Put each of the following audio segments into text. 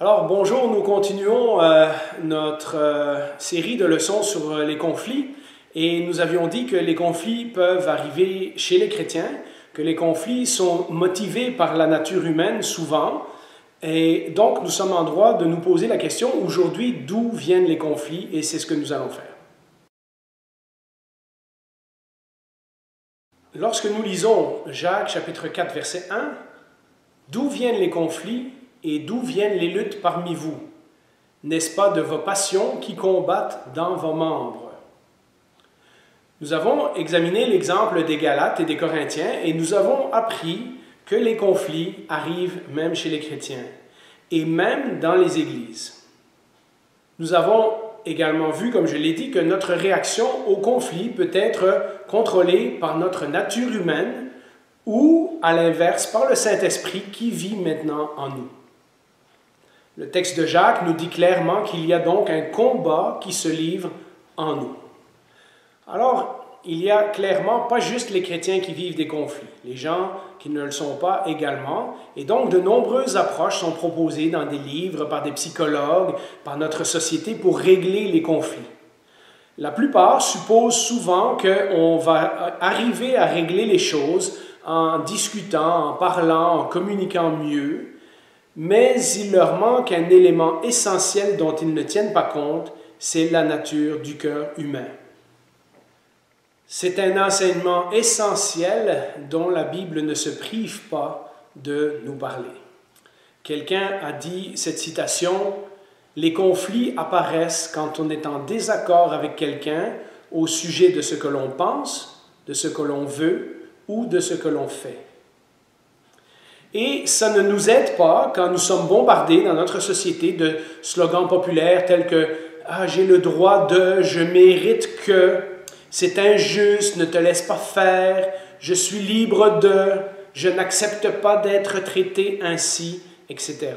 Alors bonjour, nous continuons notre série de leçons sur les conflits et nous avions dit que les conflits peuvent arriver chez les chrétiens, que les conflits sont motivés par la nature humaine souvent et donc nous sommes en droit de nous poser la question aujourd'hui d'où viennent les conflits et c'est ce que nous allons faire. Lorsque nous lisons Jacques chapitre 4 verset 1, d'où viennent les conflits et d'où viennent les luttes parmi vous? N'est-ce pas de vos passions qui combattent dans vos membres? Nous avons examiné l'exemple des Galates et des Corinthiens et nous avons appris que les conflits arrivent même chez les chrétiens et même dans les églises. Nous avons également vu, comme je l'ai dit, que notre réaction au conflit peut être contrôlée par notre nature humaine ou, à l'inverse, par le Saint-Esprit qui vit maintenant en nous. Le texte de Jacques nous dit clairement qu'il y a donc un combat qui se livre en nous. Alors, il y a clairement pas juste les chrétiens qui vivent des conflits, les gens qui ne le sont pas également, et donc de nombreuses approches sont proposées dans des livres, par des psychologues, par notre société pour régler les conflits. La plupart supposent souvent qu'on va arriver à régler les choses en discutant, en parlant, en communiquant mieux, mais il leur manque un élément essentiel dont ils ne tiennent pas compte, c'est la nature du cœur humain. C'est un enseignement essentiel dont la Bible ne se prive pas de nous parler. Quelqu'un a dit cette citation, « Les conflits apparaissent quand on est en désaccord avec quelqu'un au sujet de ce que l'on pense, de ce que l'on veut ou de ce que l'on fait. » Et ça ne nous aide pas quand nous sommes bombardés dans notre société de slogans populaires tels que « Ah, j'ai le droit de, je mérite que, c'est injuste, ne te laisse pas faire, je suis libre de, je n'accepte pas d'être traité ainsi, etc. »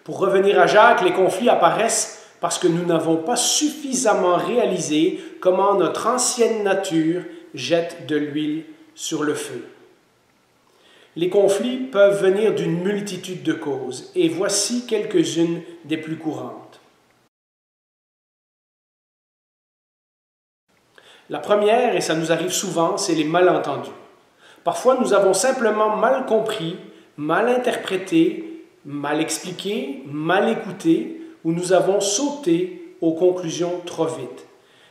Pour revenir à Jacques, les conflits apparaissent parce que nous n'avons pas suffisamment réalisé comment notre ancienne nature jette de l'huile sur le feu. Les conflits peuvent venir d'une multitude de causes, et voici quelques-unes des plus courantes. La première, et ça nous arrive souvent, c'est les malentendus. Parfois, nous avons simplement mal compris, mal interprété, mal expliqué, mal écouté, ou nous avons sauté aux conclusions trop vite.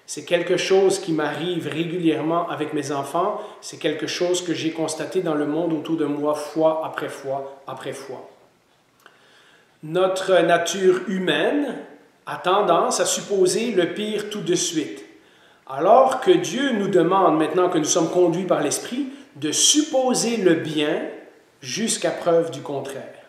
C'est quelque chose qui m'arrive régulièrement avec mes enfants, c'est quelque chose que j'ai constaté dans le monde autour de moi fois après fois après fois. Notre nature humaine a tendance à supposer le pire tout de suite, alors que Dieu nous demande, maintenant que nous sommes conduits par l'Esprit, de supposer le bien jusqu'à preuve du contraire.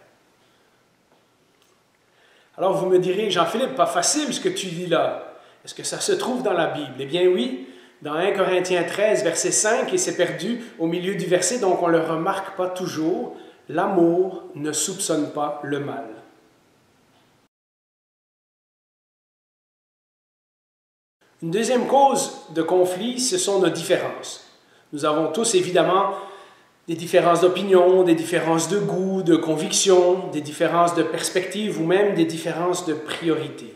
Alors vous me direz, Jean-Philippe, pas facile ce que tu dis là. Est-ce que ça se trouve dans la Bible? Eh bien oui, dans 1 Corinthiens 13, verset 5, et c'est perdu au milieu du verset, donc on ne le remarque pas toujours, l'amour ne soupçonne pas le mal. Une deuxième cause de conflit, ce sont nos différences. Nous avons tous évidemment des différences d'opinion, des différences de goût, de conviction, des différences de perspective ou même des différences de priorité.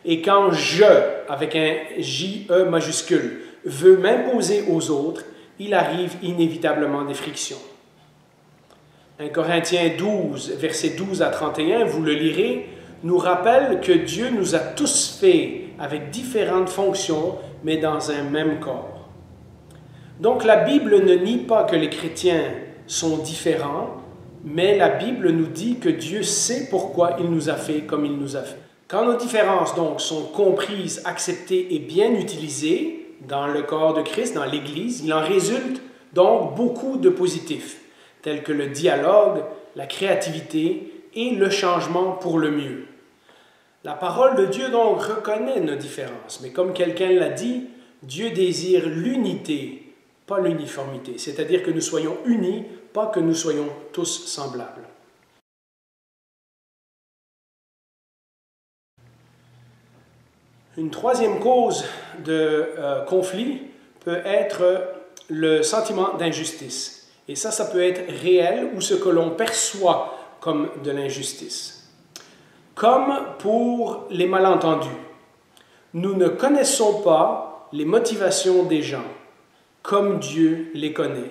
Et quand je, avec un J-E majuscule, veux m'imposer aux autres, il arrive inévitablement des frictions. 1 Corinthiens 12, versets 12 à 31, vous le lirez, nous rappelle que Dieu nous a tous faits avec différentes fonctions, mais dans un même corps. Donc la Bible ne nie pas que les chrétiens sont différents, mais la Bible nous dit que Dieu sait pourquoi il nous a fait comme il nous a fait. Quand nos différences donc sont comprises, acceptées et bien utilisées dans le corps de Christ, dans l'Église, il en résulte donc beaucoup de positifs, tels que le dialogue, la créativité et le changement pour le mieux. La parole de Dieu donc reconnaît nos différences, mais comme quelqu'un l'a dit, Dieu désire l'unité, pas l'uniformité, c'est-à-dire que nous soyons unis, pas que nous soyons tous semblables. Une troisième cause de conflit peut être le sentiment d'injustice. Et ça peut être réel ou ce que l'on perçoit comme de l'injustice. Comme pour les malentendus, nous ne connaissons pas les motivations des gens, comme Dieu les connaît.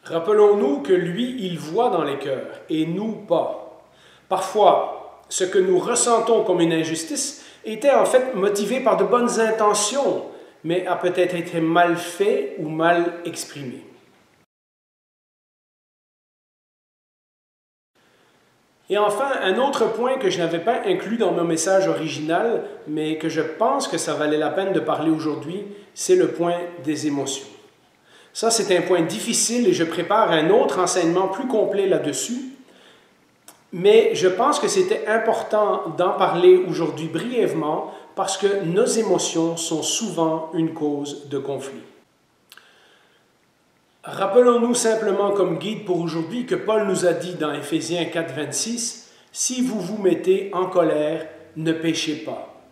Rappelons-nous que lui, il voit dans les cœurs, et nous pas. Parfois, ce que nous ressentons comme une injustice était en fait motivé par de bonnes intentions, mais a peut-être été mal fait ou mal exprimé. Et enfin, un autre point que je n'avais pas inclus dans mon message original, mais que je pense que ça valait la peine de parler aujourd'hui, c'est le point des émotions. Ça, c'est un point difficile et je prépare un autre enseignement plus complet là-dessus. Mais je pense que c'était important d'en parler aujourd'hui brièvement parce que nos émotions sont souvent une cause de conflit. Rappelons-nous simplement comme guide pour aujourd'hui que Paul nous a dit dans Éphésiens 4, 26, « Si vous vous mettez en colère, ne péchez pas. »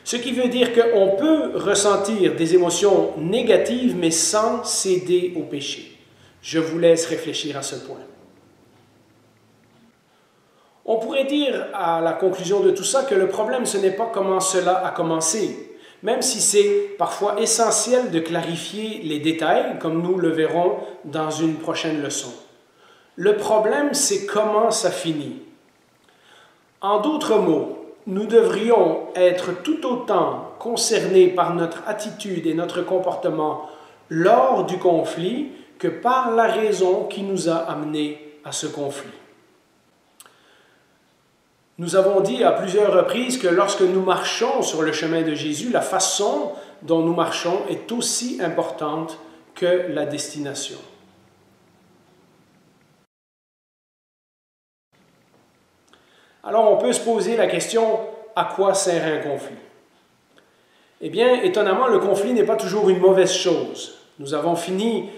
Ce qui veut dire qu'on peut ressentir des émotions négatives, mais sans céder au péché. Je vous laisse réfléchir à ce point. On pourrait dire à la conclusion de tout ça que le problème, ce n'est pas comment cela a commencé, même si c'est parfois essentiel de clarifier les détails, comme nous le verrons dans une prochaine leçon. Le problème, c'est comment ça finit. En d'autres mots, nous devrions être tout autant concernés par notre attitude et notre comportement lors du conflit que par la raison qui nous a amenés à ce conflit. Nous avons dit à plusieurs reprises que lorsque nous marchons sur le chemin de Jésus, la façon dont nous marchons est aussi importante que la destination. Alors on peut se poser la question, à quoi sert un conflit? Eh bien, étonnamment, le conflit n'est pas toujours une mauvaise chose. Nous avons fini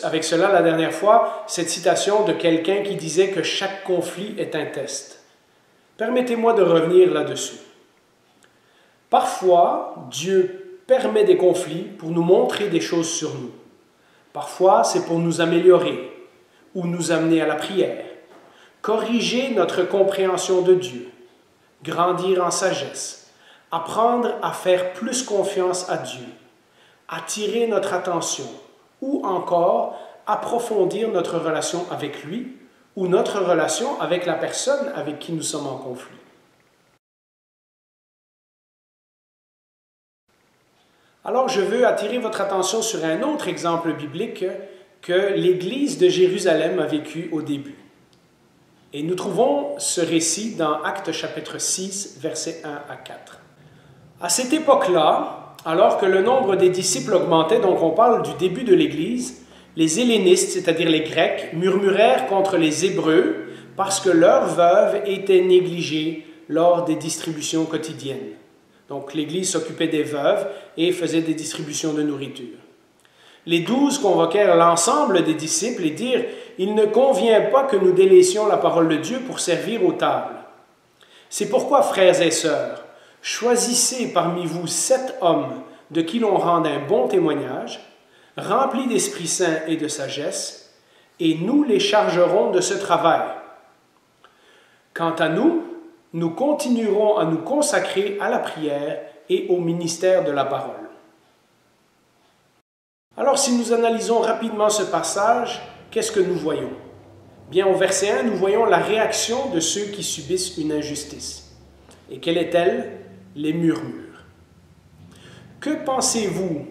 avec cela la dernière fois, cette citation de quelqu'un qui disait que chaque conflit est un test. Permettez-moi de revenir là-dessus. Parfois, Dieu permet des conflits pour nous montrer des choses sur nous. Parfois, c'est pour nous améliorer ou nous amener à la prière, corriger notre compréhension de Dieu, grandir en sagesse, apprendre à faire plus confiance à Dieu, attirer notre attention ou encore approfondir notre relation avec lui ou notre relation avec la personne avec qui nous sommes en conflit. Alors, je veux attirer votre attention sur un autre exemple biblique que l'Église de Jérusalem a vécu au début. Et nous trouvons ce récit dans Actes chapitre 6, versets 1 à 4. À cette époque-là, alors que le nombre des disciples augmentait, donc on parle du début de l'Église, les hellénistes, c'est-à-dire les Grecs, murmurèrent contre les Hébreux parce que leurs veuves étaient négligées lors des distributions quotidiennes. Donc l'Église s'occupait des veuves et faisait des distributions de nourriture. Les 12 convoquèrent l'ensemble des disciples et dirent « Il ne convient pas que nous délaissions la parole de Dieu pour servir aux tables. C'est pourquoi, frères et sœurs, choisissez parmi vous 7 hommes de qui l'on rende un bon témoignage, remplis d'Esprit Saint et de sagesse, et nous les chargerons de ce travail. Quant à nous, nous continuerons à nous consacrer à la prière et au ministère de la parole. » Alors, si nous analysons rapidement ce passage, qu'est-ce que nous voyons? Bien, au verset 1, nous voyons la réaction de ceux qui subissent une injustice. Et quelle est-elle? Les murmures. Que pensez-vous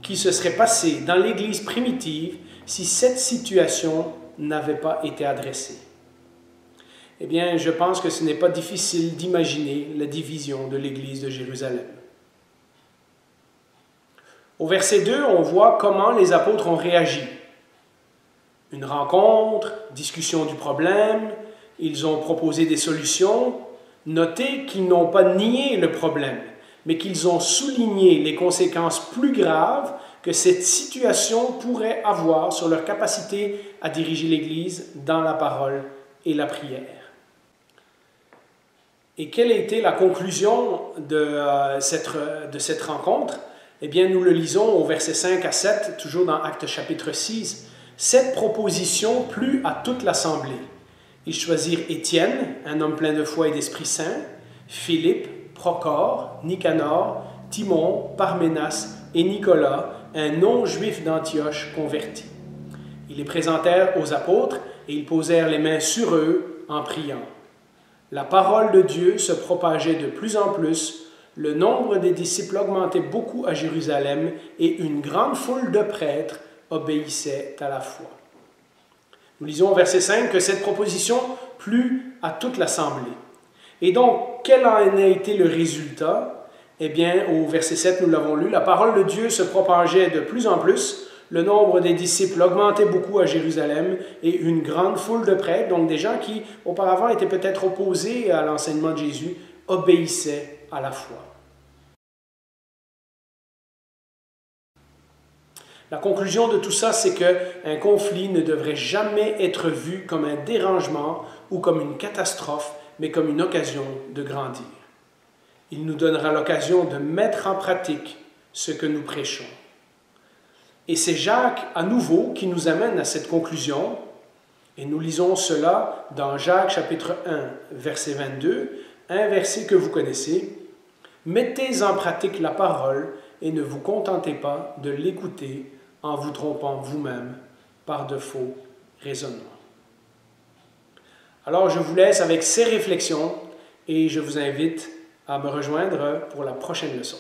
qui se serait passé dans l'Église primitive si cette situation n'avait pas été adressée? Eh bien, je pense que ce n'est pas difficile d'imaginer la division de l'Église de Jérusalem. Au verset 2, on voit comment les apôtres ont réagi. Une rencontre, discussion du problème, ils ont proposé des solutions. Notez qu'ils n'ont pas nié le problème, mais qu'ils ont souligné les conséquences plus graves que cette situation pourrait avoir sur leur capacité à diriger l'Église dans la parole et la prière. Et quelle a été la conclusion de cette rencontre? Eh bien, nous le lisons au verset 5 à 7, toujours dans Actes chapitre 6. Cette proposition plut à toute l'assemblée, Ils choisirent Étienne, un homme plein de foi et d'Esprit Saint, Philippe, Procore, Nicanor, Timon, Parménas et Nicolas, un non-juif d'Antioche converti. Ils les présentèrent aux apôtres et ils posèrent les mains sur eux en priant. La parole de Dieu se propageait de plus en plus, le nombre des disciples augmentait beaucoup à Jérusalem et une grande foule de prêtres obéissait à la foi. Nous lisons au verset 5 que cette proposition plut à toute l'assemblée. Et donc, quel en a été le résultat? Eh bien, au verset 7, nous l'avons lu, la parole de Dieu se propageait de plus en plus, le nombre des disciples augmentait beaucoup à Jérusalem et une grande foule de prêtres, donc des gens qui auparavant étaient peut-être opposés à l'enseignement de Jésus, obéissaient à la foi. La conclusion de tout ça, c'est qu'un conflit ne devrait jamais être vu comme un dérangement ou comme une catastrophe, mais comme une occasion de grandir. Il nous donnera l'occasion de mettre en pratique ce que nous prêchons. Et c'est Jacques, à nouveau, qui nous amène à cette conclusion. Et nous lisons cela dans Jacques chapitre 1, verset 22, un verset que vous connaissez. « Mettez en pratique la parole et ne vous contentez pas de l'écouter en vous trompant vous-même par de faux raisonnements. » Alors je vous laisse avec ces réflexions et je vous invite à me rejoindre pour la prochaine leçon.